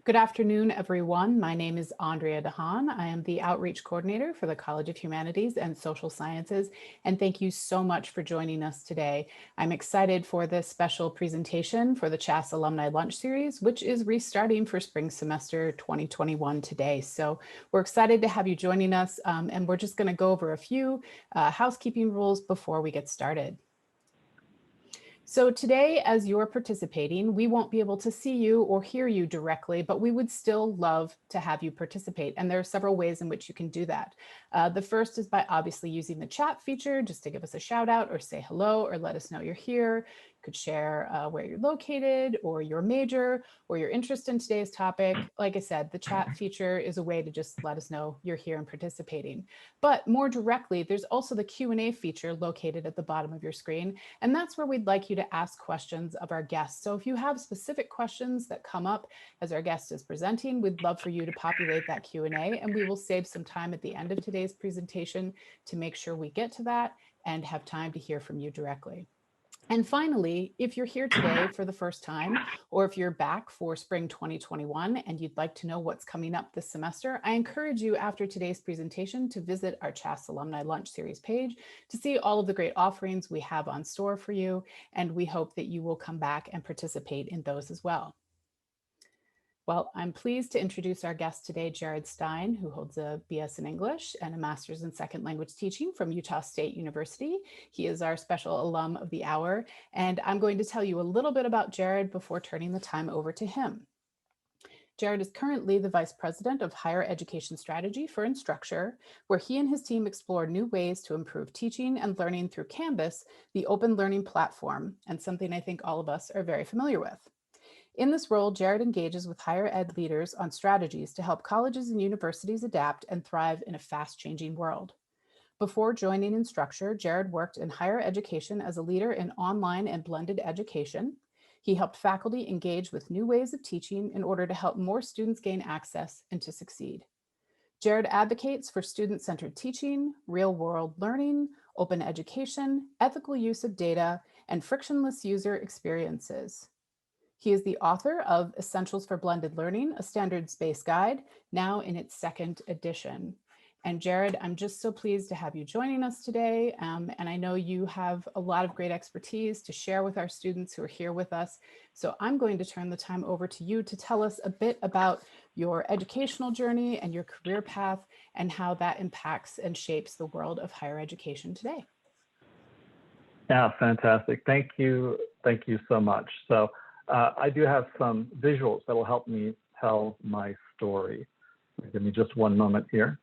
Good afternoon, everyone. My name is Andrea DeHaan. I am the Outreach Coordinator for the College of Humanities and Social Sciences, and thank you so much for joining us today. I'm excited for this special presentation for the CHaSS Alumni Lunch Series, which is restarting for spring semester 2021 today. So we're excited to have you joining us, and we're just going to go over a few housekeeping rules before we get started. So today, as you're participating, we won't be able to see you or hear you directly, but we would still love to have you participate. And there are several ways in which you can do that. The first is by obviously using the chat feature just to give us a shout out or say hello or let us know you're here. You could share where you're located or your major or your interest in today's topic. Like I said, the chat feature is a way to just let us know you're here and participating. But more directly, there's also the Q&A feature located at the bottom of your screen. And that's where we'd like you to ask questions of our guests. So if you have specific questions that come up as our guest is presenting, we'd love for you to populate that Q&A, and we will save some time at the end of today's presentation to make sure we get to that and have time to hear from you directly. And finally, if you're here today for the first time, or if you're back for spring 2021 and you'd like to know what's coming up this semester, I encourage you after today's presentation to visit our CHaSS Alumni Lunch Series page to see all of the great offerings we have on store for you. And we hope that you will come back and participate in those as well. Well, I'm pleased to introduce our guest today, Jared Stein, who holds a BS in English and a master's in second language teaching from Utah State University. He is our special alum of the hour, and I'm going to tell you a little bit about Jared before turning the time over to him. Jared is currently the Vice President of Higher Education Strategy for Instructure, where he and his team explore new ways to improve teaching and learning through Canvas, the open learning platform, and something I think all of us are very familiar with. In this role, Jared engages with higher ed leaders on strategies to help colleges and universities adapt and thrive in a fast-changing world. Before joining Instructure, Jared worked in higher education as a leader in online and blended education. He helped faculty engage with new ways of teaching in order to help more students gain access and to succeed. Jared advocates for student-centered teaching, real-world learning, open education, ethical use of data, and frictionless user experiences. He is the author of Essentials for Blended Learning, a standards-based guide, now in its second edition. And Jared, I'm just so pleased to have you joining us today. And I know you have a lot of great expertise to share with our students who are here with us. So I'm going to turn the time over to you to tell us a bit about your educational journey and your career path and how that impacts and shapes the world of higher education today. Yeah, fantastic. Thank you. Thank you so much. So I do have some visuals that will help me tell my story. Give me just one moment here.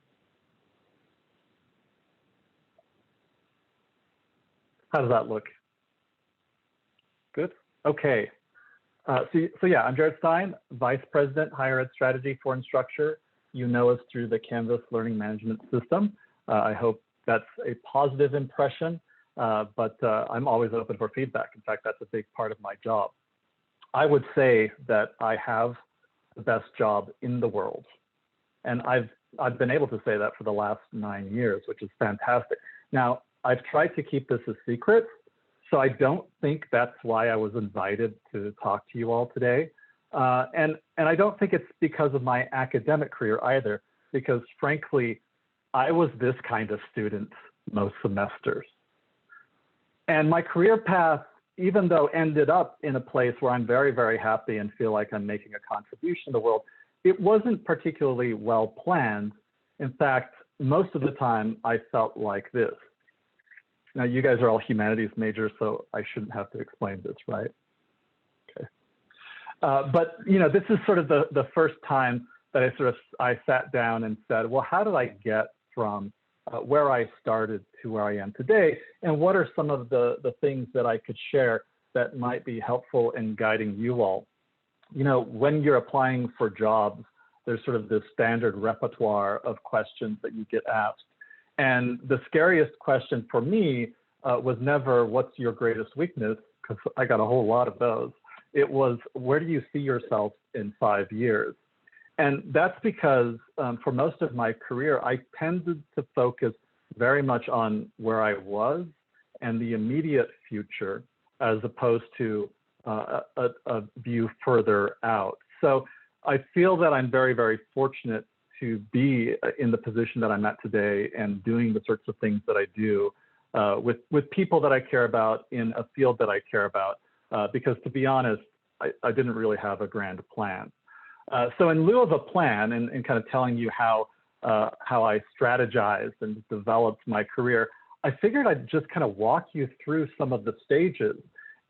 How does that look? Good? Okay. So yeah, I'm Jared Stein, Vice President, Higher Ed Strategy for Instructure. You know us through the Canvas Learning Management System. I hope that's a positive impression, but I'm always open for feedback. In fact, that's a big part of my job. I would say that I have the best job in the world. And I've been able to say that for the last 9 years, which is fantastic. Now, I've tried to keep this a secret, so I don't think that's why I was invited to talk to you all today. And I don't think it's because of my academic career either, because frankly, I was this kind of student most semesters. And my career path, even though ended up in a place where I'm very, very happy and feel like I'm making a contribution to the world, it wasn't particularly well planned. In fact, most of the time I felt like this. Now, you guys are all humanities majors, so I shouldn't have to explain this, right? Okay. But you know, this is sort of the first time that I sat down and said, well, how did I get from where I started to where I am today, and what are some of the things that I could share that might be helpful in guiding you all? You know, when you're applying for jobs, there's sort of this standard repertoire of questions that you get asked. And the scariest question for me was never, what's your greatest weakness? Because I got a whole lot of those. It was, where do you see yourself in 5 years? And that's because for most of my career, I tended to focus very much on where I was and the immediate future, as opposed to a view further out. So I feel that I'm very, very fortunate to be in the position that I'm at today and doing the sorts of things that I do with people that I care about in a field that I care about. Because to be honest, I didn't really have a grand plan. So in lieu of a plan and kind of telling you how I strategized and developed my career, I figured I'd just kind of walk you through some of the stages.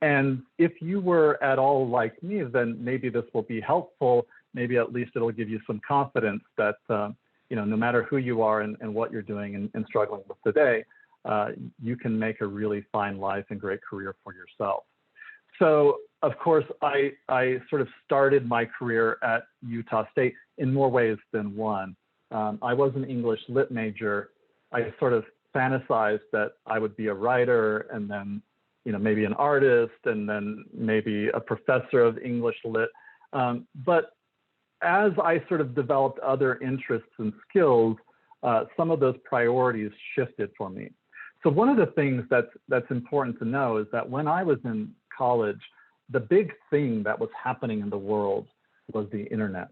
And if you were at all like me, then maybe this will be helpful. Maybe at least it'll give you some confidence that, no matter who you are and what you're doing and struggling with today, you can make a really fine life and great career for yourself. So, of course, I sort of started my career at Utah State in more ways than one. I was an English lit major. I sort of fantasized that I would be a writer and then, maybe an artist and then maybe a professor of English lit. But as I sort of developed other interests and skills, some of those priorities shifted for me. So one of the things that's important to know is that when I was in college, the big thing that was happening in the world was the internet.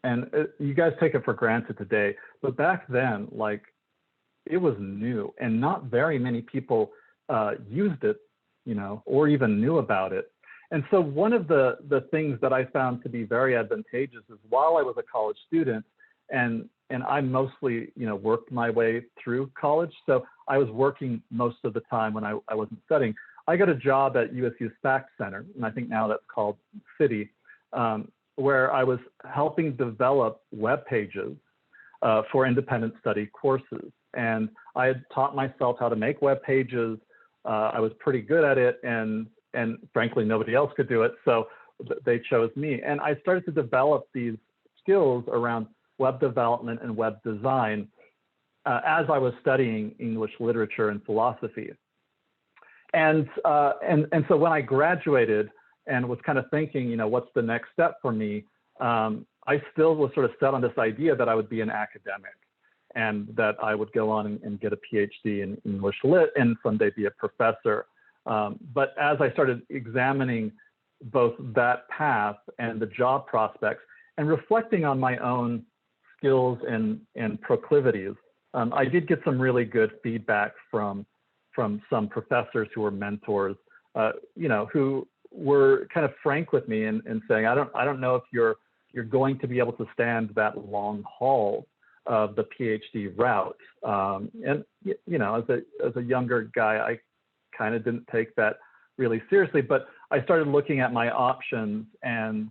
And you guys take it for granted today, but back then, it was new and not very many people used it, or even knew about it. And so one of the things that I found to be very advantageous is while I was a college student and I mostly, worked my way through college. So I was working most of the time when I wasn't studying. I got a job at USU's Fact Center, and I think now that's called City, where I was helping develop web pages for independent study courses. And I had taught myself how to make web pages. I was pretty good at it, and frankly, nobody else could do it, so they chose me. And I started to develop these skills around web development and web design as I was studying English literature and philosophy. And so when I graduated and was kind of thinking, what's the next step for me, I still was sort of set on this idea that I would be an academic and that I would go on and get a PhD in English lit and someday be a professor. But as I started examining both that path and the job prospects and reflecting on my own skills and proclivities, I did get some really good feedback from some professors who were mentors, who were kind of frank with me and saying, I don't know if you're going to be able to stand that long haul of the PhD route. And as a younger guy, I kind of didn't take that really seriously, but I started looking at my options and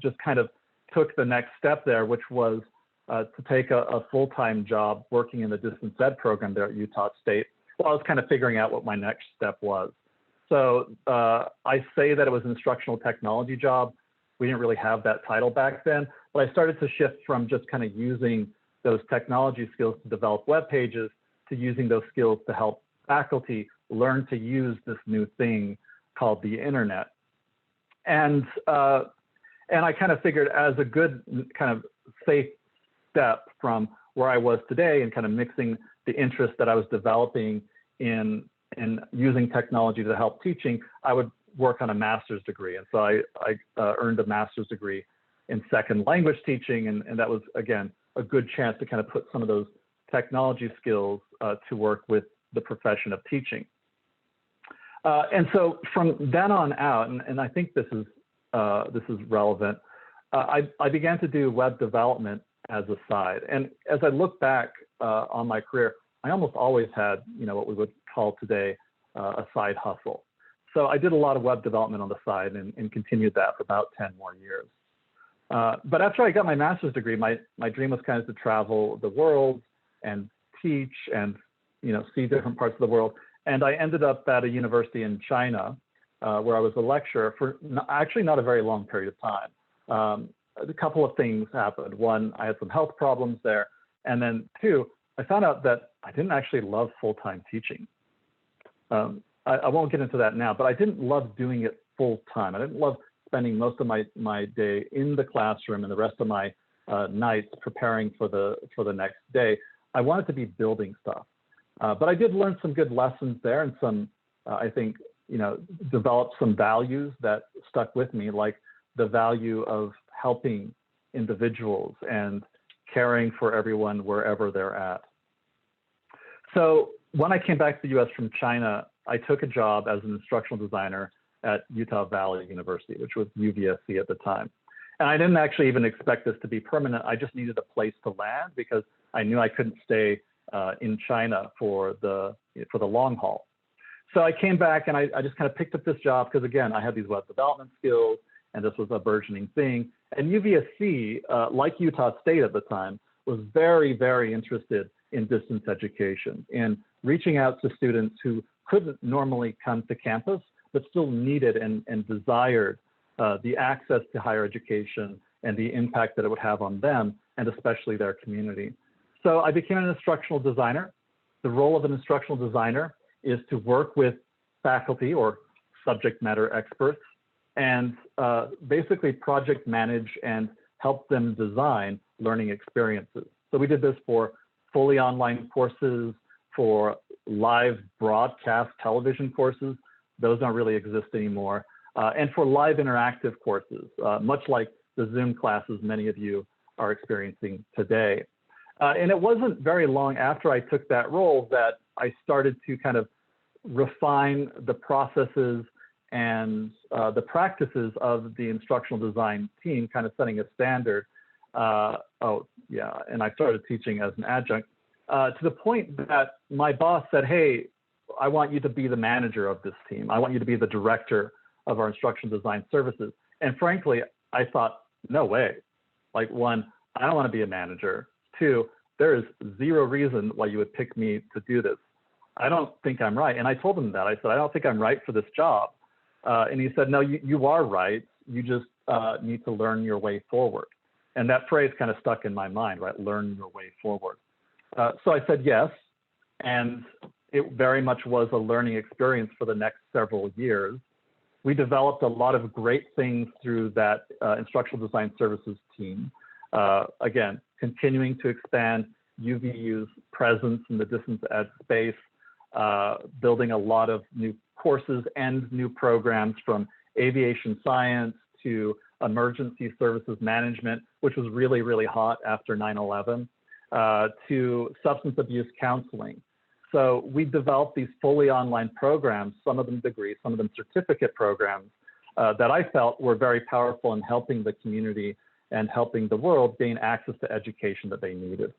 just kind of took the next step there, which was to take a full-time job working in the distance ed program there at Utah State. Well, I was kind of figuring out what my next step was. So I say that it was an instructional technology job. We didn't really have that title back then, but I started to shift from just kind of using those technology skills to develop web pages to using those skills to help faculty learn to use this new thing called the internet. And I kind of figured as a good kind of safe step from where I was today and kind of mixing the interest that I was developing in using technology to help teaching, I would work on a master's degree. And so I earned a master's degree in second language teaching. And that was, again, a good chance to kind of put some of those technology skills to work with the profession of teaching. And so from then on out, and I think this is relevant, I began to do web development as a side. And as I look back on my career, I almost always had, what we would call today a side hustle. So I did a lot of web development on the side and continued that for about 10 more years. But after I got my master's degree, my dream was kind of to travel the world and teach and, see different parts of the world. And I ended up at a university in China where I was a lecturer for actually not a very long period of time. A couple of things happened. One, I had some health problems there. And then two, I found out that I didn't actually love full-time teaching. I won't get into that now, but I didn't love doing it full-time. I didn't love spending most of my day in the classroom and the rest of my nights preparing for the next day. I wanted to be building stuff. But I did learn some good lessons there and some, I think, developed some values that stuck with me, like the value of helping individuals and caring for everyone wherever they're at. So when I came back to the US from China, I took a job as an instructional designer at Utah Valley University, which was UVSC at the time. And I didn't actually even expect this to be permanent. I just needed a place to land because I knew I couldn't stay in China for the long haul. So I came back and I just kind of picked up this job because, again, I had these web development skills and this was a burgeoning thing. And UVSC, like Utah State at the time, was very, very interested in distance education, in reaching out to students who couldn't normally come to campus, but still needed and desired the access to higher education and the impact that it would have on them and especially their community. So I became an instructional designer. The role of an instructional designer is to work with faculty or subject matter experts and basically project manage and help them design learning experiences. So we did this for fully online courses, for live broadcast television courses. Those don't really exist anymore. And for live interactive courses, much like the Zoom classes many of you are experiencing today. And it wasn't very long after I took that role that I started to kind of refine the processes and the practices of the instructional design team, kind of setting a standard. And I started teaching as an adjunct to the point that my boss said, hey, I want you to be the manager of this team. I want you to be the director of our instructional design services. And frankly, I thought, no way. Like, one, I don't want to be a manager. Two, there is zero reason why you would pick me to do this. I don't think I'm right. And I told him that. I said, I don't think I'm right for this job. And he said, no, you are right. You just need to learn your way forward. And that phrase kind of stuck in my mind, right? Learn your way forward. So I said yes. And it very much was a learning experience for the next several years. We developed a lot of great things through that instructional design services team. Again, continuing to expand UVU's presence in the distance ed space, building a lot of new courses and new programs from aviation science to emergency services management, which was really, really hot after 9/11, to substance abuse counseling. So we developed these fully online programs, some of them degrees, some of them certificate programs, that I felt were very powerful in helping the community and helping the world gain access to education that they needed.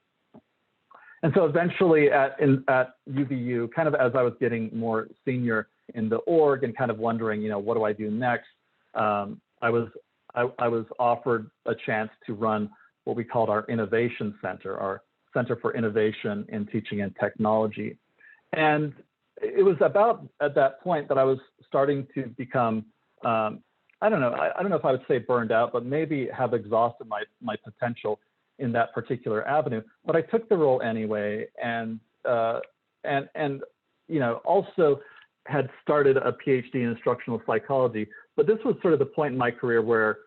And so eventually at UVU, kind of as I was getting more senior in the org and kind of wondering, what do I do next? I was offered a chance to run what we called our innovation center, our Center for Innovation in Teaching and Technology. And it was about at that point that I was starting to become, I don't know if I would say burned out, but maybe have exhausted my potential in that particular avenue. But I took the role anyway, and also had started a PhD in instructional psychology. But this was sort of the point in my career where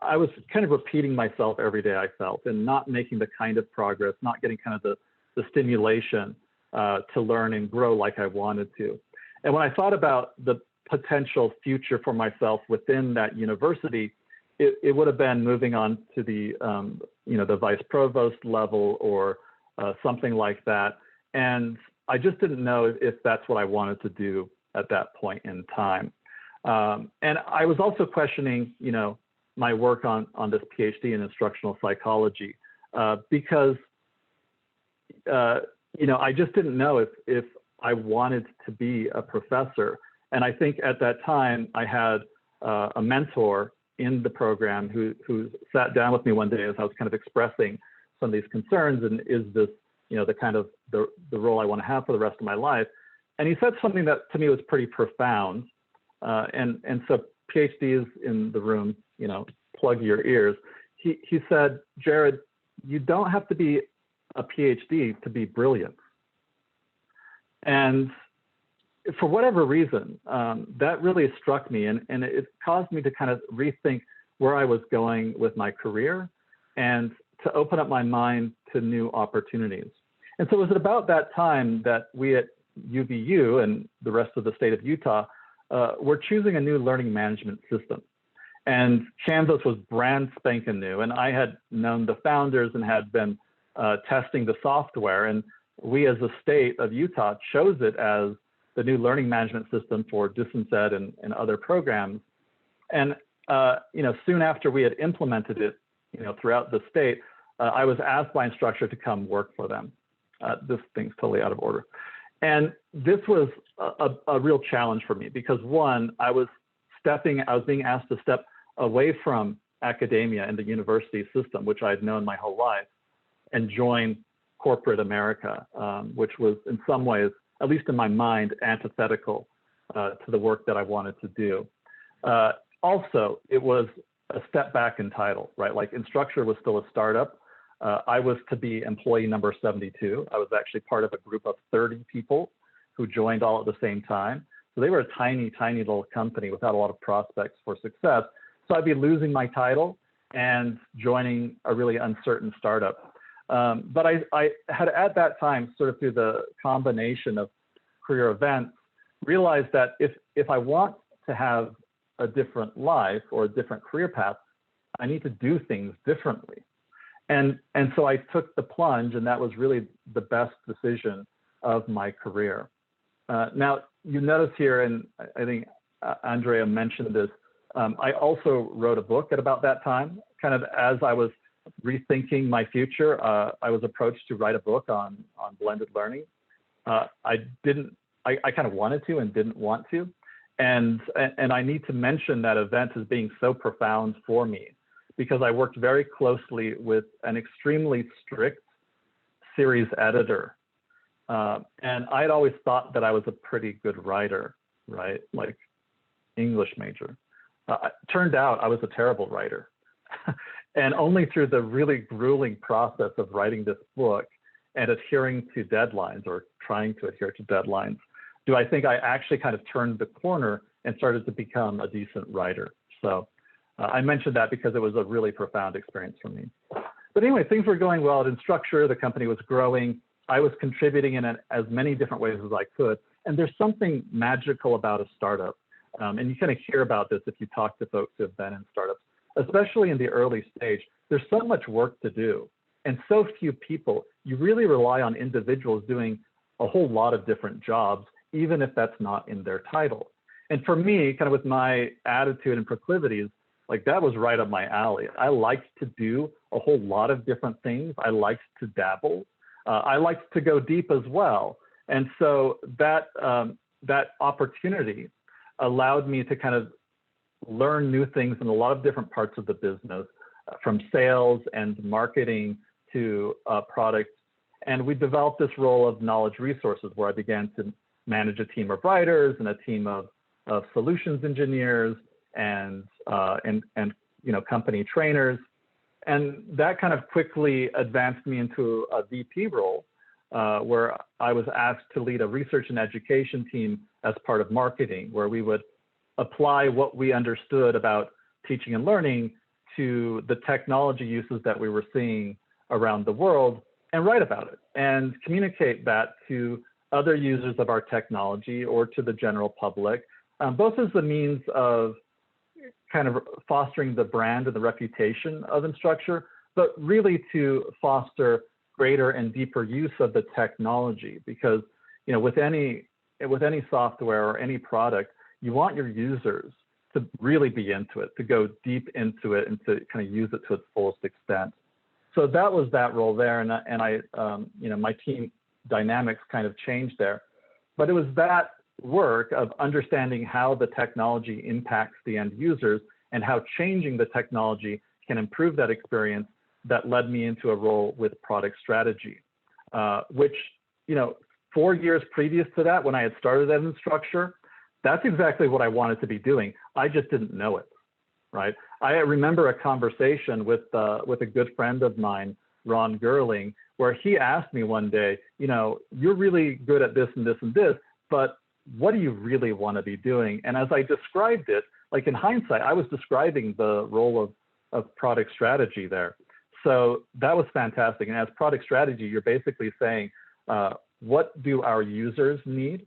I was kind of repeating myself every day, I felt, and not making the kind of progress, not getting kind of the stimulation to learn and grow like I wanted to. And when I thought about the potential future for myself within that university, it would have been moving on to the vice provost level or something like that. And I just didn't know if that's what I wanted to do at that point in time. And I was also questioning, my work on this PhD in instructional psychology because, I just didn't know if I wanted to be a professor. And I think at that time I had a mentor in the program who sat down with me one day as I was kind of expressing some of these concerns and is this, the kind of the role I want to have for the rest of my life. And he said something that to me was pretty profound. And so PhDs in the room, plug your ears. He said, Jared, you don't have to be a PhD to be brilliant. And for whatever reason, that really struck me, and it caused me to kind of rethink where I was going with my career and to open up my mind to new opportunities. And so it was about that time that we at UVU and the rest of the state of Utah were choosing a new learning management system. And Canvas was brand spanking new. And I had known the founders and had been testing the software. And we as a state of Utah chose it as the new learning management system for distance ed and other programs. And soon after we had implemented it, throughout the state, I was asked by Instructure to come work for them. This thing's totally out of order. And this was a real challenge for me because one, I was being asked to step away from academia and the university system, which I had known my whole life, and join corporate America, which was in some ways, at least in my mind, antithetical to the work that I wanted to do. Also, it was a step back in title, right? Like Instructure was still a startup. I was to be employee number 72. I was actually part of a group of 30 people who joined all at the same time. So they were a tiny, tiny little company without a lot of prospects for success. So I'd be losing my title and joining a really uncertain startup. But I had at that time, sort of through the combination of career events, realized that if I want to have a different life or a different career path, I need to do things differently. And so I took the plunge, and that was really the best decision of my career. Now, you notice here, and I think Andrea mentioned this, I also wrote a book at about that time, kind of as I was rethinking my future. I was approached to write a book on blended learning. I kind of wanted to and didn't want to. And I need to mention that event as being so profound for me, because I worked very closely with an extremely strict series editor. And I had always thought that I was a pretty good writer, right? Like English major. Turned out I was a terrible writer. And only through the really grueling process of writing this book and adhering to deadlines, or trying to adhere to deadlines, do I think I actually kind of turned the corner and started to become a decent writer. So I mentioned that because it was a really profound experience for me. But anyway, things were going well at Instructure. The company was growing. I was contributing in as many different ways as I could. And there's something magical about a startup. And you kind of hear about this if you talk to folks who have been in startups, especially in the early stage. There's so much work to do and so few people. You really rely on individuals doing a whole lot of different jobs, even if that's not in their title. And for me, kind of with my attitude and proclivities, like that was right up my alley. I liked to do a whole lot of different things. I liked to dabble. I liked to go deep as well. And so that opportunity allowed me to kind of learn new things in a lot of different parts of the business, from sales and marketing to product. And we developed this role of knowledge resources, where I began to manage a team of writers and a team of solutions engineers and company trainers. And that kind of quickly advanced me into a VP role, where I was asked to lead a research and education team as part of marketing, where we would apply what we understood about teaching and learning to the technology uses that we were seeing around the world, and write about it and communicate that to other users of our technology or to the general public, both as a means of kind of fostering the brand and the reputation of Instructure, but really to foster greater and deeper use of the technology. Because with any software or any product, you want your users to really be into it, to go deep into it, and to kind of use it to its fullest extent. So that was that role there, and I my team dynamics kind of changed there. But it was that work of understanding how the technology impacts the end users and how changing the technology can improve that experience that led me into a role with product strategy, which 4 years previous to that, when I had started at Instructure, that's exactly what I wanted to be doing. I just didn't know it, right? I remember a conversation with a good friend of mine, Ron Gerling, where he asked me one day, you're really good at this and this and this, but what do you really want to be doing? And as I described it, like in hindsight, I was describing the role of product strategy there. So that was fantastic. And as product strategy, you're basically saying, what do our users need?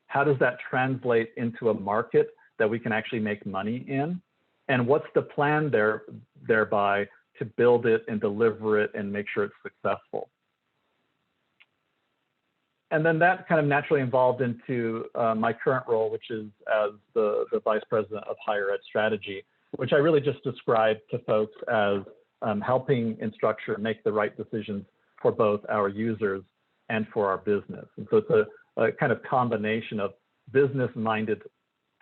How does that translate into a market that we can actually make money in? and what's the plan thereby to build it and deliver it and make sure it's successful. And then that kind of naturally evolved into my current role, which is as the Vice President of Higher Ed Strategy, which I really just described to folks as helping Instructure make the right decisions for both our users and for our business. And so it's a kind of combination of business-minded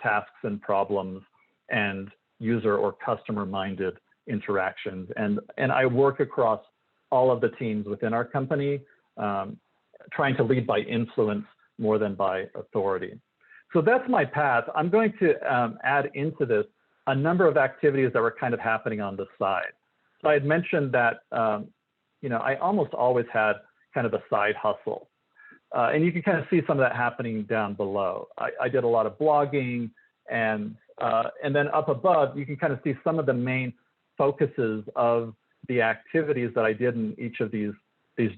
tasks and problems and user or customer-minded interactions. And I work across all of the teams within our company, trying to lead by influence more than by authority. So that's my path. I'm going to add into this a number of activities that were kind of happening on the side. So I had mentioned that, I almost always had kind of a side hustle. And you can kind of see some of that happening down below. I did a lot of blogging, and then up above, you can kind of see some of the main focuses of the activities that I did in each of these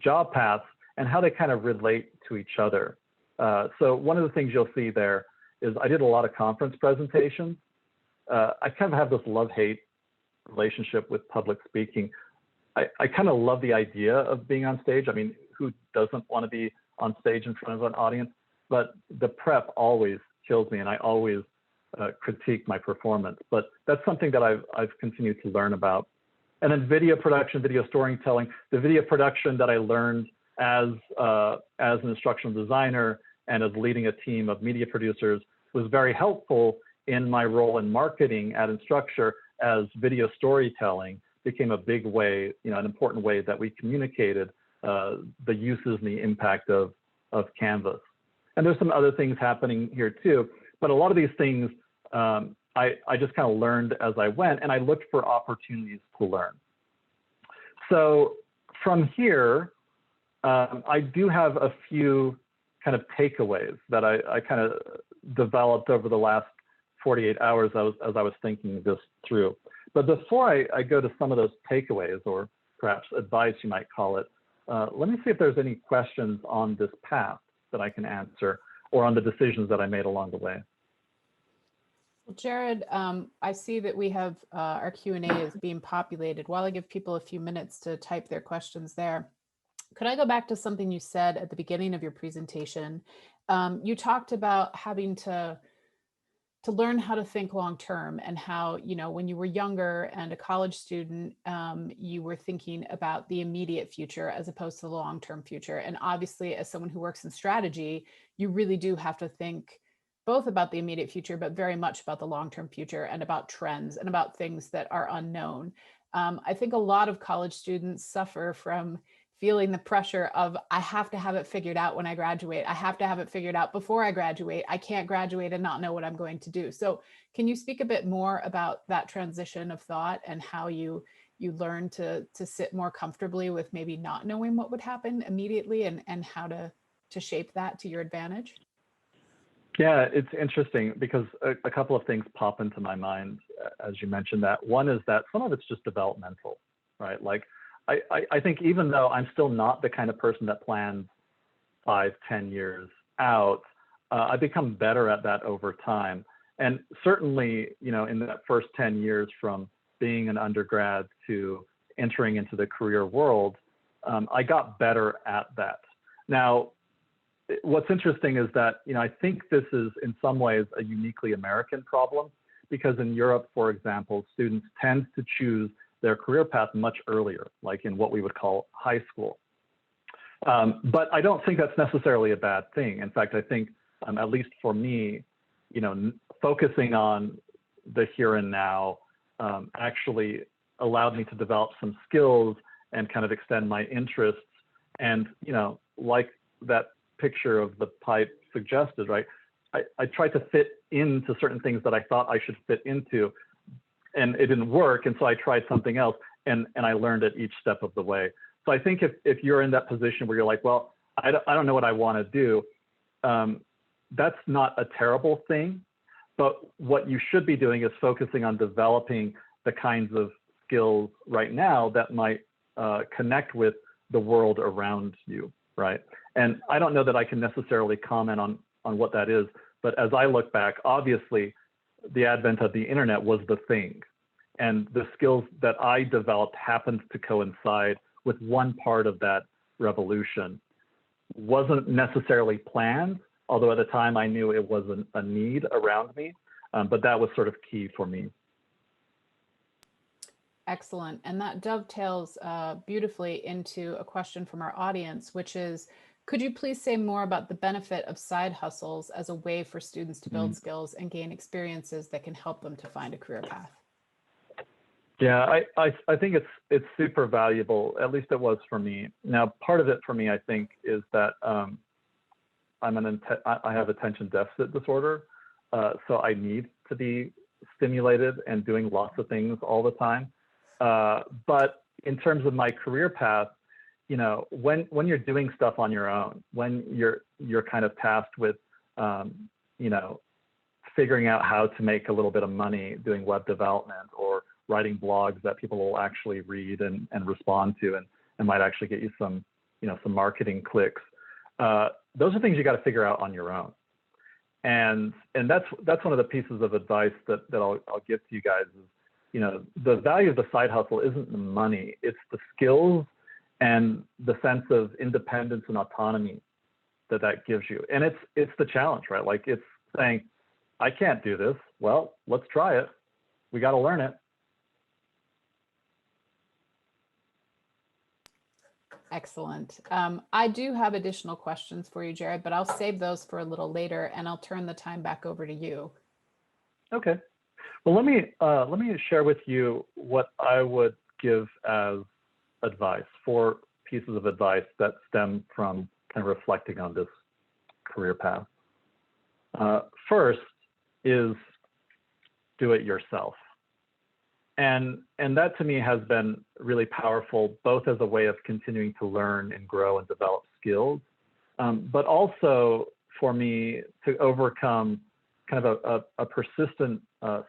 job paths and how they kind of relate to each other. So one of the things you'll see there is I did a lot of conference presentations. I kind of have this love-hate relationship with public speaking. I kind of love the idea of being on stage. I mean, who doesn't want to be on stage in front of an audience? But the prep always kills me, and I always critique my performance. But that's something that I've continued to learn about. And then video production, video storytelling. The video production that I learned as an instructional designer and as leading a team of media producers was very helpful in my role in marketing at Instructure, as video storytelling became a big way, an important way that we communicated the uses and the impact of Canvas. And there's some other things happening here too, but a lot of these things I just kind of learned as I went, and I looked for opportunities to learn. So from here, I do have a few kind of takeaways that I kind of developed over the last 48 hours as I was thinking this through. But before I go to some of those takeaways, or perhaps advice you might call it, let me see if there's any questions on this path that I can answer, or on the decisions that I made along the way. Well, Jared, I see that we have our Q&A is being populated. While I give people a few minutes to type their questions there, could I go back to something you said at the beginning of your presentation? You talked about having to learn how to think long-term, and how, when you were younger and a college student, you were thinking about the immediate future as opposed to the long-term future. And obviously, as someone who works in strategy, you really do have to think both about the immediate future, but very much about the long-term future, and about trends and about things that are unknown. I think a lot of college students suffer from feeling the pressure of, I have to have it figured out when I graduate. I have to have it figured out before I graduate. I can't graduate and not know what I'm going to do. So can you speak a bit more about that transition of thought, and how you learn to sit more comfortably with maybe not knowing what would happen immediately, and how to shape that to your advantage? Yeah, it's interesting because a couple of things pop into my mind as you mentioned that. One is that some of it's just developmental, right? Like, I think even though I'm still not the kind of person that plans 5-10 years out, I've become better at that over time. And certainly, in that first 10 years from being an undergrad to entering into the career world, I got better at that. Now, what's interesting is that, I think this is in some ways a uniquely American problem, because in Europe, for example, students tend to choose their career path much earlier, like in what we would call high school. But I don't think that's necessarily a bad thing. In fact, I think, at least for me, focusing on the here and now actually allowed me to develop some skills and kind of extend my interests. And, like that picture of the pipe suggested, right? I tried to fit into certain things that I thought I should fit into, and it didn't work. And so I tried something else, and I learned at each step of the way. So I think if you're in that position where you're like, well, I don't know what I want to do, that's not a terrible thing. But what you should be doing is focusing on developing the kinds of skills right now that might connect with the world around you, right? And I don't know that I can necessarily comment on what that is, but as I look back, obviously the advent of the internet was the thing, And the skills that I developed happened to coincide with one part of that revolution. Wasn't necessarily planned, although at the time I knew it wasn't a need around me, but that was sort of key for me. Excellent. And that dovetails beautifully into a question from our audience, which is, could you please say more about the benefit of side hustles as a way for students to build skills and gain experiences that can help them to find a career path? Yeah, I think it's super valuable. At least it was for me. Now, part of it for me, I think, is that I have attention deficit disorder, so I need to be stimulated and doing lots of things all the time. But in terms of my career path, you know, when you're doing stuff on your own, when you're kind of tasked with, you know, figuring out how to make a little bit of money doing web development or writing blogs that people will actually read and respond to and might actually get you some, you know, some marketing clicks. Those are things you got to figure out on your own. And that's one of the pieces of advice that I'll give to you guys is, you know, the value of the side hustle isn't the money, it's the skills and the sense of independence and autonomy that gives you. And it's the challenge, right? Like it's saying, I can't do this. Well, let's try it. We got to learn it. Excellent. I do have additional questions for you, Jared, but I'll save those for a little later and I'll turn the time back over to you. Okay. Well, let me share with you what I would give as advice, 4 pieces of advice that stem from kind of reflecting on this career path. First is do it yourself. And that to me has been really powerful, both as a way of continuing to learn and grow and develop skills, but also for me to overcome kind of a persistent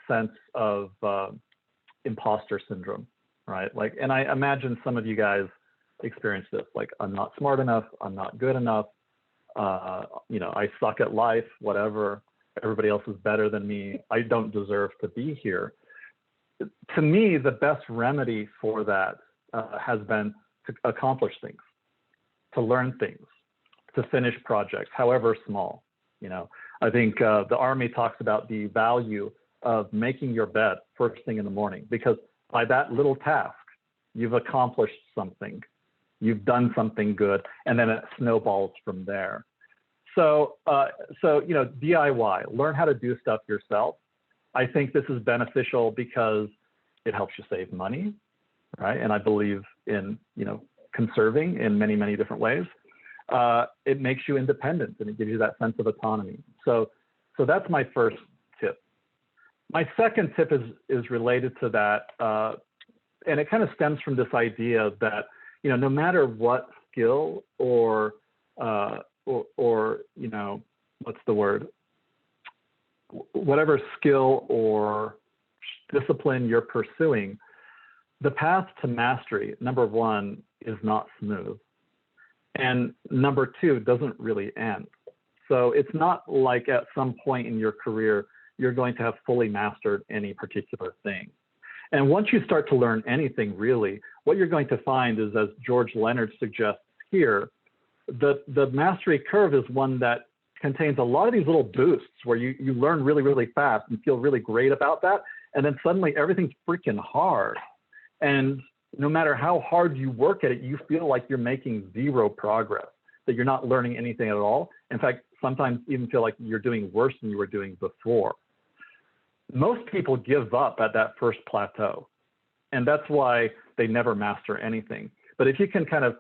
sense of imposter syndrome, right? Like, and I imagine some of you guys experience this, like, I'm not smart enough, I'm not good enough, you know, I suck at life, whatever, everybody else is better than me, I don't deserve to be here. To me, the best remedy for that has been to accomplish things, to learn things, to finish projects, however small. You know, I think the Army talks about the value of making your bed first thing in the morning, because by that little task, you've accomplished something, you've done something good, and then it snowballs from there. So you know, DIY, learn how to do stuff yourself. I think this is beneficial because it helps you save money, right? And I believe in, you know, conserving in many, many different ways. It makes you independent and it gives you that sense of autonomy. So that's my first tip. My second tip is related to that, and it kind of stems from this idea that, you know, no matter what skill or you know, what's the word? Whatever skill or discipline you're pursuing, the path to mastery, number 1, is not smooth. And number 2, doesn't really end. So it's not like at some point in your career, you're going to have fully mastered any particular thing. And once you start to learn anything really, what you're going to find is, as George Leonard suggests here, the mastery curve is one that contains a lot of these little boosts where you learn really, really fast and feel really great about that. And then suddenly everything's freaking hard. And no matter how hard you work at it, you feel like you're making 0 progress, that you're not learning anything at all. In fact, sometimes even feel like you're doing worse than you were doing before. Most people give up at that first plateau. And that's why they never master anything. But if you can kind of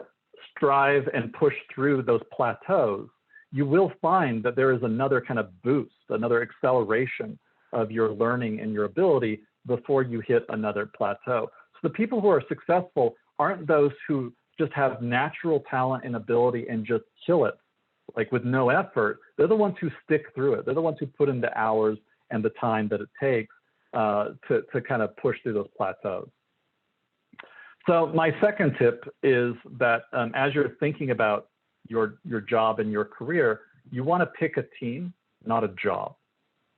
strive and push through those plateaus, you will find that there is another kind of boost, another acceleration of your learning and your ability before you hit another plateau. So the people who are successful aren't those who just have natural talent and ability and just kill it, like with no effort. They're the ones who stick through it. They're the ones who put in the hours and the time that it takes to kind of push through those plateaus. So my second tip is that as you're thinking about your job and your career, you want to pick a team, not a job.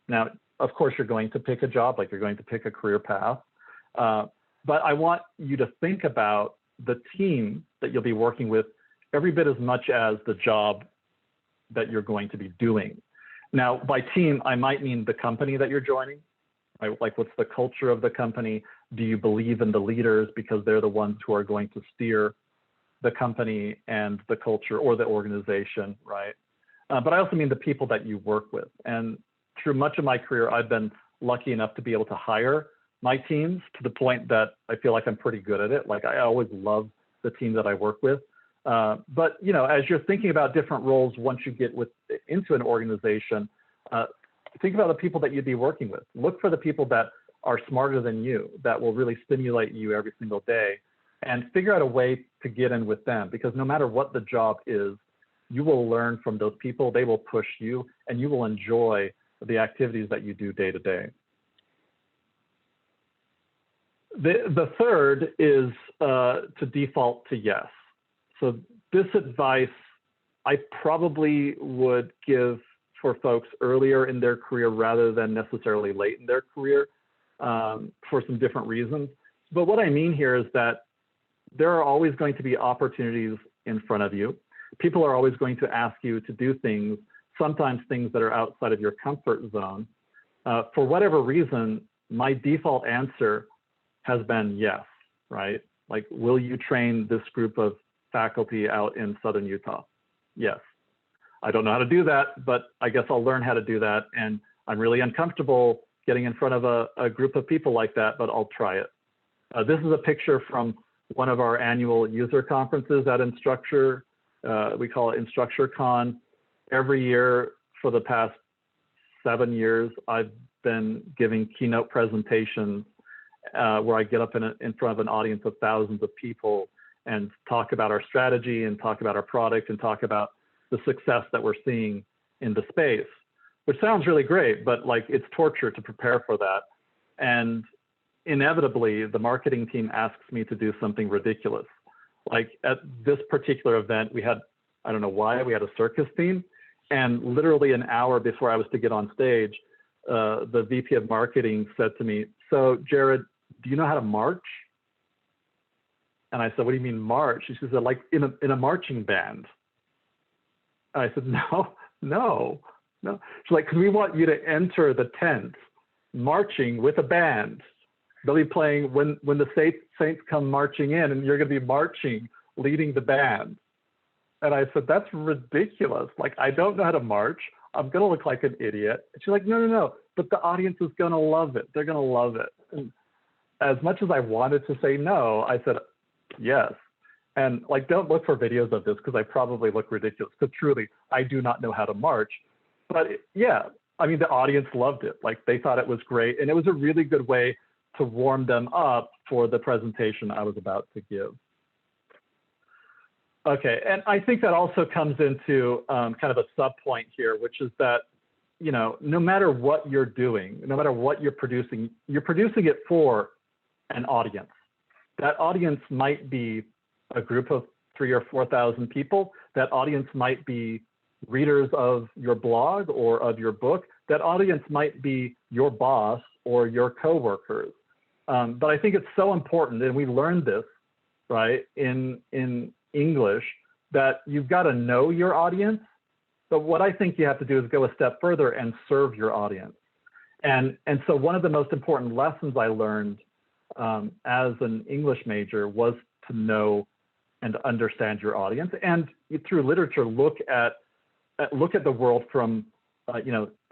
Now, of course, you're going to pick a job, like you're going to pick a career path, But I want you to think about the team that you'll be working with every bit as much as the job that you're going to be doing. Now, by team, I might mean the company that you're joining, right? Like, what's the culture of the company? Do you believe in the leaders because they're the ones who are going to steer the company and the culture or the organization, right? But I also mean the people that you work with. And through much of my career, I've been lucky enough to be able to hire my teams to the point that I feel like I'm pretty good at it. Like, I always love the team that I work with. But, you know, as you're thinking about different roles, once you get into an organization, think about the people that you'd be working with. Look for the people that are smarter than you, that will really stimulate you every single day, and figure out a way to get in with them, because no matter what the job is, you will learn from those people, they will push you, and you will enjoy the activities that you do day to day. The third is to default to yes. So this advice I probably would give for folks earlier in their career rather than necessarily late in their career, for some different reasons. But what I mean here is that there are always going to be opportunities in front of you. People are always going to ask you to do things, sometimes things that are outside of your comfort zone. For whatever reason, my default answer has been yes, right? Like, will you train this group of faculty out in Southern Utah? Yes. I don't know how to do that, but I guess I'll learn how to do that. And I'm really uncomfortable getting in front of a group of people like that, but I'll try it. This is a picture from one of our annual user conferences at Instructure. We call it Instructure Con. Every year for the past 7 years, I've been giving keynote presentations where I get up in front of an audience of thousands of people and talk about our strategy and talk about our product and talk about the success that we're seeing in the space, which sounds really great, but like, it's torture to prepare for that. And inevitably, the marketing team asks me to do something ridiculous. Like, at this particular event, we had, I don't know why, we had a circus theme. And literally an hour before I was to get on stage, the VP of marketing said to me, "So Jared, do you know how to march?" And I said, "What do you mean march?" She said, "Like in a marching band." And I said, no. She's like, "'Cause we want you to enter the tent marching with a band. They'll be playing when the saints come marching in, and you're going to be marching, leading the band." And I said, "That's ridiculous. Like, I don't know how to march. I'm going to look like an idiot." And she's like, no, but the audience is going to love it. They're going to love it. And as much as I wanted to say no, I said yes. And like, don't look for videos of this because I probably look ridiculous, because truly, I do not know how to march. But yeah, I mean, the audience loved it. Like, they thought it was great. And it was a really good way to warm them up for the presentation I was about to give. Okay, and I think that also comes into kind of a sub point here, which is that, you know, no matter what you're doing, no matter what you're producing it for an audience. That audience might be a group of 3,000 or 4,000 people. That audience might be readers of your blog or of your book. That audience might be your boss or your coworkers. But I think it's so important, and we learned this, right, in English, that you've got to know your audience. But what I think you have to do is go a step further and serve your audience. And so one of the most important lessons I learned as an English major was to know and understand your audience, and through literature look at the world from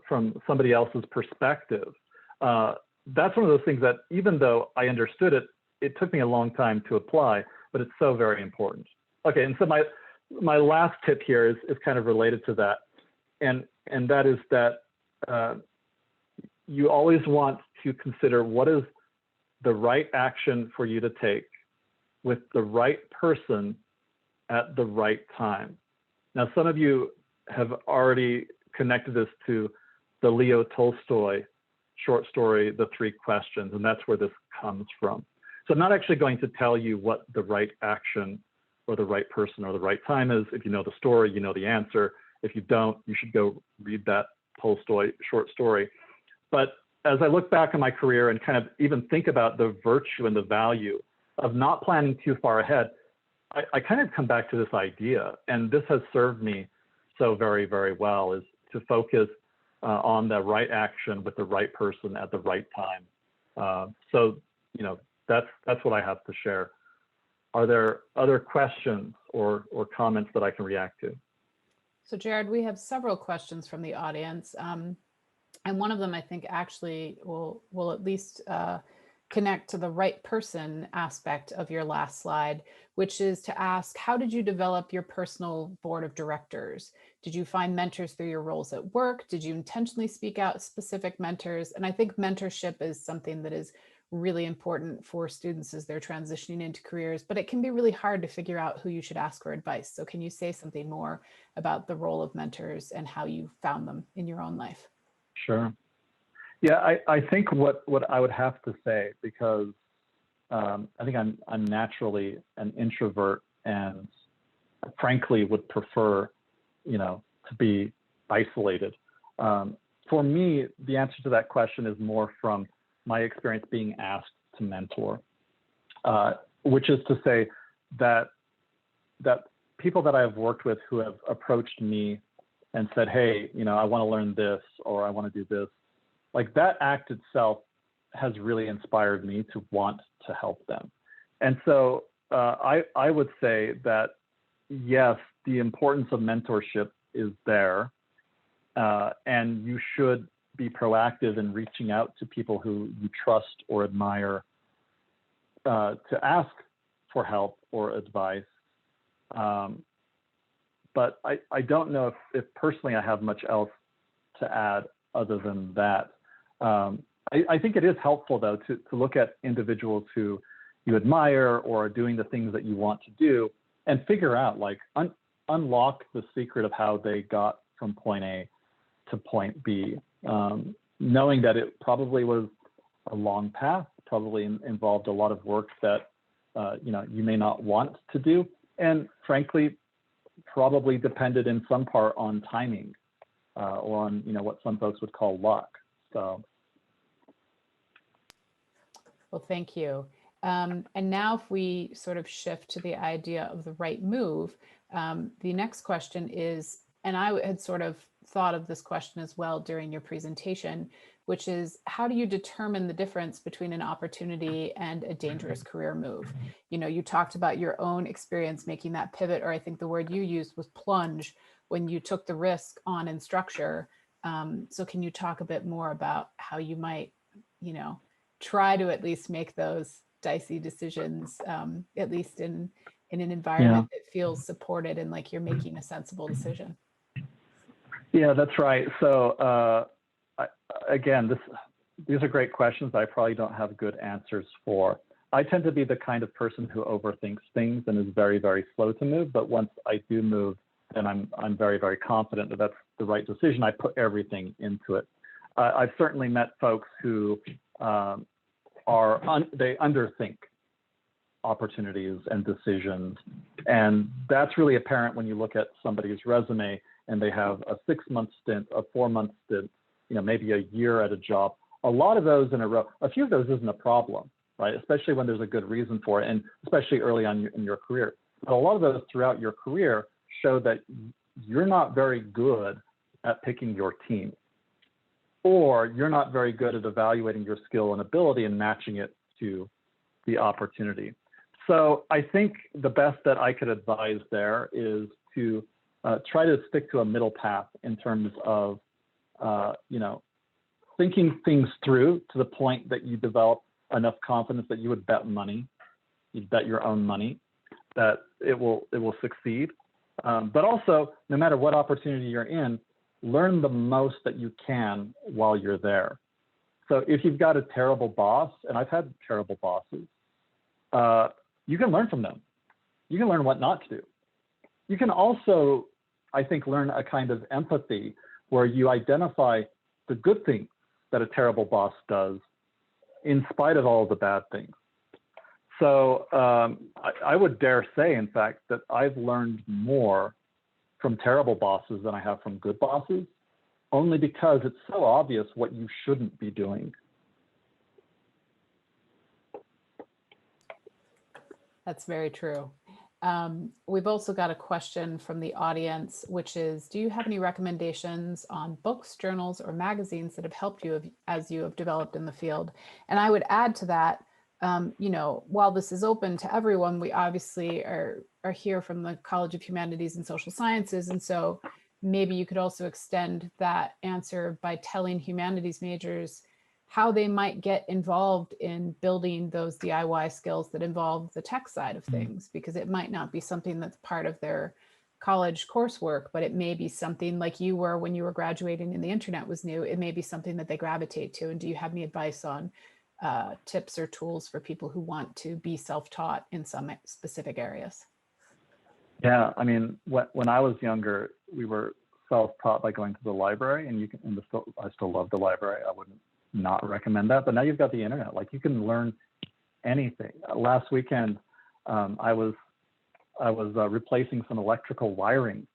from somebody else's perspective. That's one of those things that, even though I understood it, it took me a long time to apply, but it's so very important. Okay, and so my last tip here is kind of related to that, and that is that you always want to consider what is the right action for you to take with the right person at the right time. Now, some of you have already connected this to the Leo Tolstoy short story, The Three Questions, and that's where this comes from. So I'm not actually going to tell you what the right action or the right person or the right time is. If you know the story, you know the answer. If you don't, you should go read that Tolstoy short story. But as I look back on my career and kind of even think about the virtue and the value of not planning too far ahead, I kind of come back to this idea, and this has served me so very, very well, is to focus on the right action with the right person at the right time. So, you know, that's what I have to share. Are there other questions or comments that I can react to? So Jared, we have several questions from the audience. And one of them, I think, actually will at least connect to the right person aspect of your last slide, which is to ask, how did you develop your personal board of directors? Did you find mentors through your roles at work? Did you intentionally seek out specific mentors? And I think mentorship is something that is really important for students as they're transitioning into careers, but it can be really hard to figure out who you should ask for advice. So can you say something more about the role of mentors and how you found them in your own life? Sure. Yeah, I think what I would have to say, because I think I'm naturally an introvert and frankly would prefer, you know, to be isolated. For me, the answer to that question is more from my experience being asked to mentor, which is to say that people that I've worked with who have approached me and said, hey, you know, I want to learn this, or I want to do this, like that act itself has really inspired me to want to help them. And so I would say that, yes, the importance of mentorship is there, and you should be proactive in reaching out to people who you trust or admire to ask for help or advice. But I don't know if personally I have much else to add other than that. I think it is helpful, though, to look at individuals who you admire or are doing the things that you want to do and figure out, like, unlock the secret of how they got from point A to point B, knowing that it probably was a long path, probably involved a lot of work that you know, you may not want to do, and frankly, probably depended in some part on timing or on, you know, what some folks would call luck. So. Well, thank you. And now if we sort of shift to the idea of the right move, the next question is, and I had sort of thought of this question as well during your presentation, which is, how do you determine the difference between an opportunity and a dangerous career move? You know, you talked about your own experience making that pivot, or I think the word you used was plunge, when you took the risk on Instructure. So can you talk a bit more about how you might, you know, try to at least make those dicey decisions, at least in an environment that feels supported and like you're making a sensible decision? Yeah, that's right. So again, these are great questions I probably don't have good answers for. I tend to be the kind of person who overthinks things and is very, very slow to move. But once I do move, then I'm very, very confident that that's the right decision. I put everything into it. I've certainly met folks who they underthink opportunities and decisions, and that's really apparent when you look at somebody's resume and they have a 6-month stint, a 4-month stint, you know, maybe a year at a job. A lot of those in a row, a few of those isn't a problem, right? Especially when there's a good reason for it, and especially early on in your career. But a lot of those throughout your career show that you're not very good at picking your team, or you're not very good at evaluating your skill and ability and matching it to the opportunity. So I think the best that I could advise there is to try to stick to a middle path in terms of, you know, thinking things through to the point that you develop enough confidence that you would bet money, you'd bet your own money that it will succeed. But also, no matter what opportunity you're in, learn the most that you can while you're there. So if you've got a terrible boss, and I've had terrible bosses, you can learn from them. You can learn what not to do. You can also, I think, learn a kind of empathy where you identify the good things that a terrible boss does in spite of all the bad things. So I would dare say, in fact, that I've learned more from terrible bosses than I have from good bosses. only because it's so obvious what you shouldn't be doing. That's very true. We've also got a question from the audience, which is, do you have any recommendations on books, journals, or magazines that have helped you as you have developed in the field? And I would add to that, you know, while this is open to everyone, we obviously are here from the College of Humanities and Social Sciences. And so maybe you could also extend that answer by telling humanities majors how they might get involved in building those DIY skills that involve the tech side of things, because it might not be something that's part of their college coursework, but it may be something like you were when you were graduating and the internet was new. It may be something that they gravitate to. And do you have any advice on tips or tools for people who want to be self-taught in some specific areas? Yeah, I mean, when I was younger, we were self-taught by going to the library, and I still love the library. I wouldn't not recommend that, but now you've got the internet. Like, you can learn anything. Last weekend, I was replacing some electrical wiring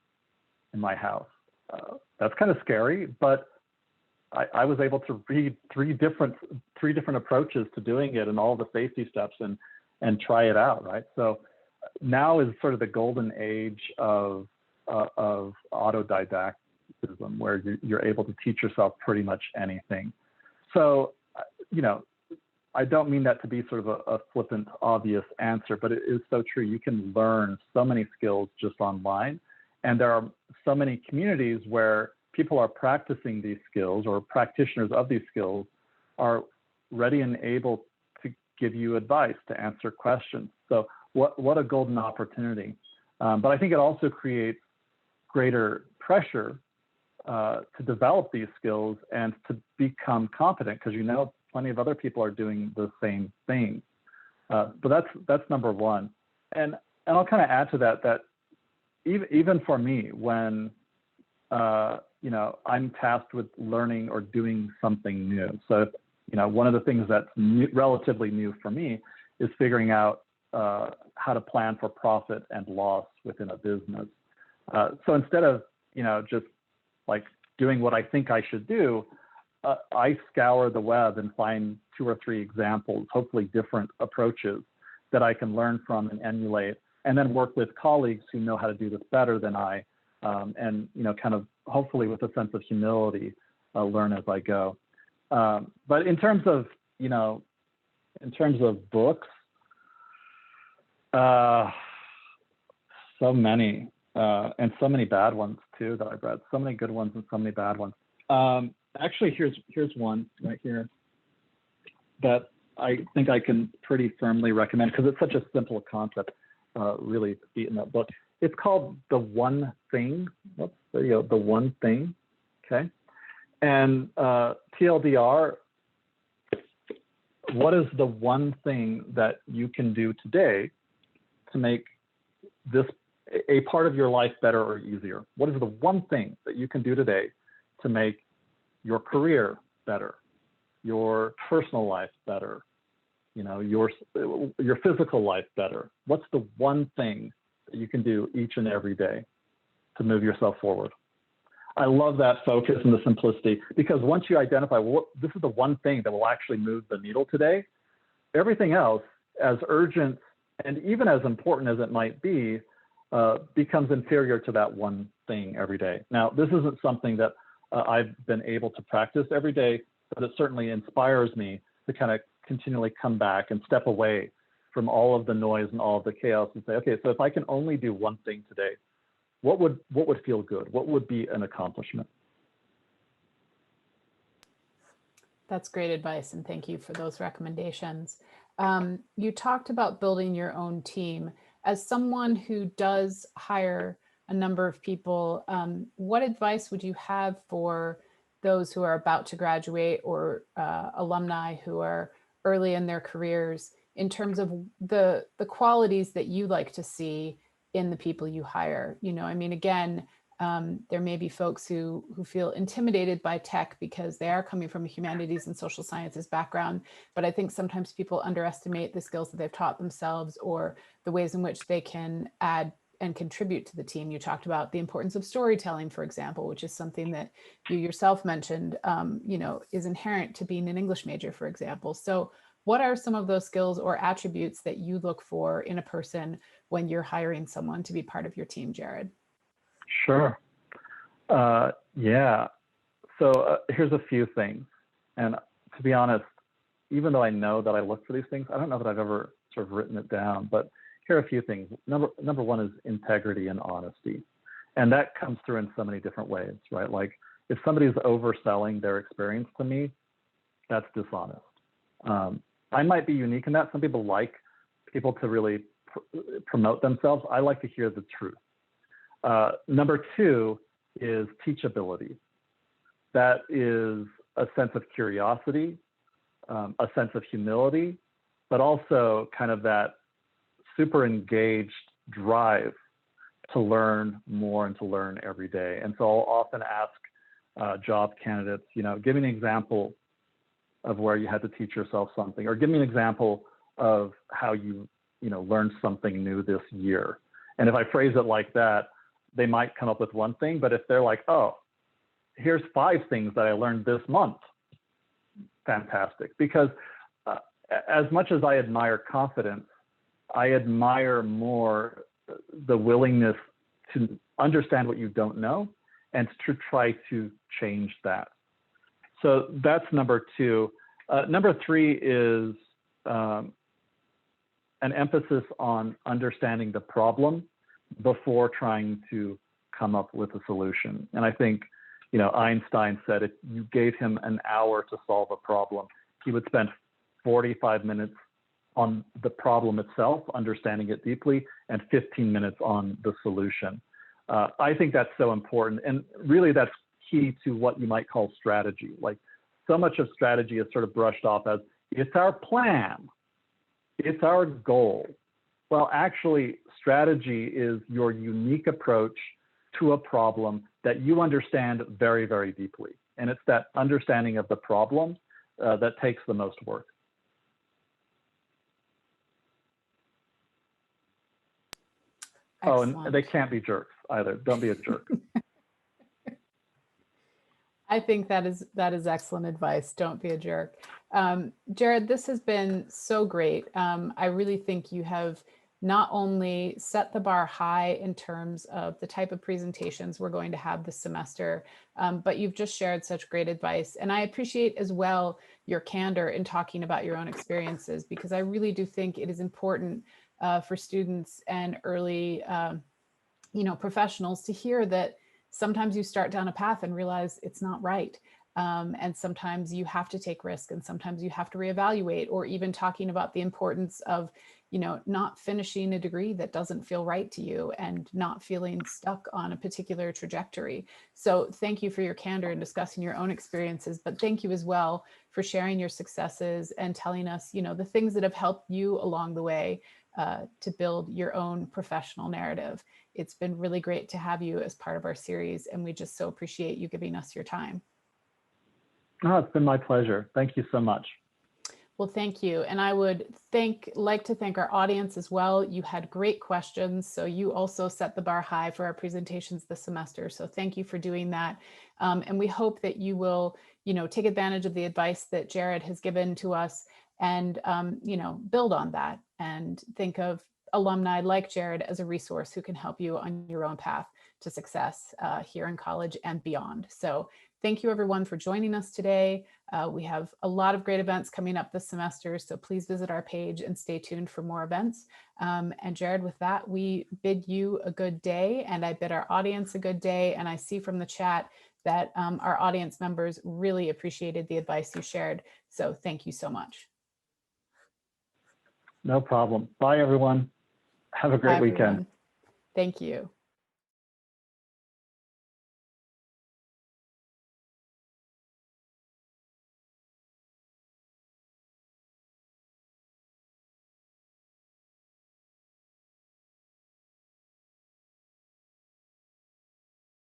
in my house. That's kind of scary, but I was able to read three different approaches to doing it and all the safety steps and try it out, right? So now is sort of the golden age of autodidactism, where you're able to teach yourself pretty much anything. So, you know, I don't mean that to be sort of a flippant, obvious answer, but it is so true. You can learn so many skills just online. And there are so many communities where people are practicing these skills, or practitioners of these skills are ready and able to give you advice, to answer questions. So what a golden opportunity. But I think it also creates greater pressure to develop these skills and to become competent, because you know plenty of other people are doing the same thing. But that's number one. And I'll kind of add to that even for me, when you know, I'm tasked with learning or doing something new. So you know, one of the things that's relatively new for me is figuring out how to plan for profit and loss within a business. So instead of, you know, just like doing what I think I should do, I scour the web and find 2 or 3 examples, hopefully different approaches that I can learn from and emulate, and then work with colleagues who know how to do this better than I, and you know, kind of hopefully with a sense of humility, learn as I go. But in terms of, you know, in terms of books, so many, and so many bad ones too that I've read. So many good ones and so many bad ones. Actually, here's one right here that I think I can pretty firmly recommend, because it's such a simple concept, really beat in that book. It's called The One Thing. Oops, there you go, The One Thing. Okay. And TLDR, what is the one thing that you can do today to make this a part of your life better or easier? What is the one thing that you can do today to make your career better, your personal life better, you know, your physical life better? What's the one thing that you can do each and every day to move yourself forward? I love that focus and the simplicity, because once you identify, well, this is the one thing that will actually move the needle today, everything else, as urgent and even as important as it might be, becomes inferior to that one thing every day. Now, this isn't something that I've been able to practice every day, but it certainly inspires me to kind of continually come back and step away from all of the noise and all of the chaos and say, okay, so if I can only do one thing today, what would feel good? What would be an accomplishment? That's great advice, and thank you for those recommendations. You talked about building your own team. As someone who does hire a number of people, what advice would you have for those who are about to graduate, or alumni who are early in their careers, in terms of the qualities that you like to see in the people you hire? You know, I mean, again, there may be folks who feel intimidated by tech because they are coming from a humanities and social sciences background. But I think sometimes people underestimate the skills that they've taught themselves, or the ways in which they can add and contribute to the team. You talked about the importance of storytelling, for example, which is something that you yourself mentioned, is inherent to being an English major, for example. So what are some of those skills or attributes that you look for in a person when you're hiring someone to be part of your team, Jared? Sure. Yeah. So here's a few things. And to be honest, even though I know that I look for these things, I don't know that I've ever sort of written it down, but here are a few things. Number one is integrity and honesty. And that comes through in so many different ways, right? Like if somebody's overselling their experience to me, that's dishonest. I might be unique in that. Some people like people to really promote themselves. I like to hear the truth. Number two is teachability. That is a sense of curiosity, a sense of humility, but also kind of that super engaged drive to learn more and to learn every day. And so I'll often ask job candidates, give me an example of where you had to teach yourself something, or give me an example of how you learned something new this year. And if I phrase it like that, they might come up with one thing, but if they're like, oh, here's 5 things that I learned this month, fantastic. Because as much as I admire confidence, I admire more the willingness to understand what you don't know and to try to change that. So that's number 2. Number 3 is an emphasis on understanding the problem before trying to come up with a solution. And I think, Einstein said if you gave him an hour to solve a problem, he would spend 45 minutes on the problem itself, understanding it deeply, and 15 minutes on the solution. I think that's so important. And really that's key to what you might call strategy. Like so much of strategy is sort of brushed off as it's our plan, it's our goal. Well, actually, strategy is your unique approach to a problem that you understand very, very deeply. And it's that understanding of the problem that takes the most work. Excellent. Oh, and they can't be jerks either. Don't be a jerk. I think that is excellent advice. Don't be a jerk. Jared, this has been so great. I really think you have not only set the bar high in terms of the type of presentations we're going to have this semester, but you've just shared such great advice. And I appreciate as well your candor in talking about your own experiences, because I really do think it is important for students and early professionals to hear that sometimes you start down a path and realize it's not right. And sometimes you have to take risk, and sometimes you have to reevaluate, or even talking about the importance of, not finishing a degree that doesn't feel right to you and not feeling stuck on a particular trajectory. So thank you for your candor in discussing your own experiences, but thank you as well for sharing your successes and telling us, the things that have helped you along the way to build your own professional narrative. It's been really great to have you as part of our series, and we just so appreciate you giving us your time. Oh, it's been my pleasure. Thank you so much. Well, thank you. And I would like to thank our audience as well. You had great questions, so you also set the bar high for our presentations this semester. So thank you for doing that. And we hope that you will, take advantage of the advice that Jared has given to us and, build on that and think of alumni like Jared as a resource who can help you on your own path to success here in college and beyond. So thank you everyone for joining us today. We have a lot of great events coming up this semester, so please visit our page and stay tuned for more events. And Jared, with that, we bid you a good day, and I bid our audience a good day. And I see from the chat that our audience members really appreciated the advice you shared. So thank you so much. No problem. Bye, everyone. Have a great weekend. Thank you.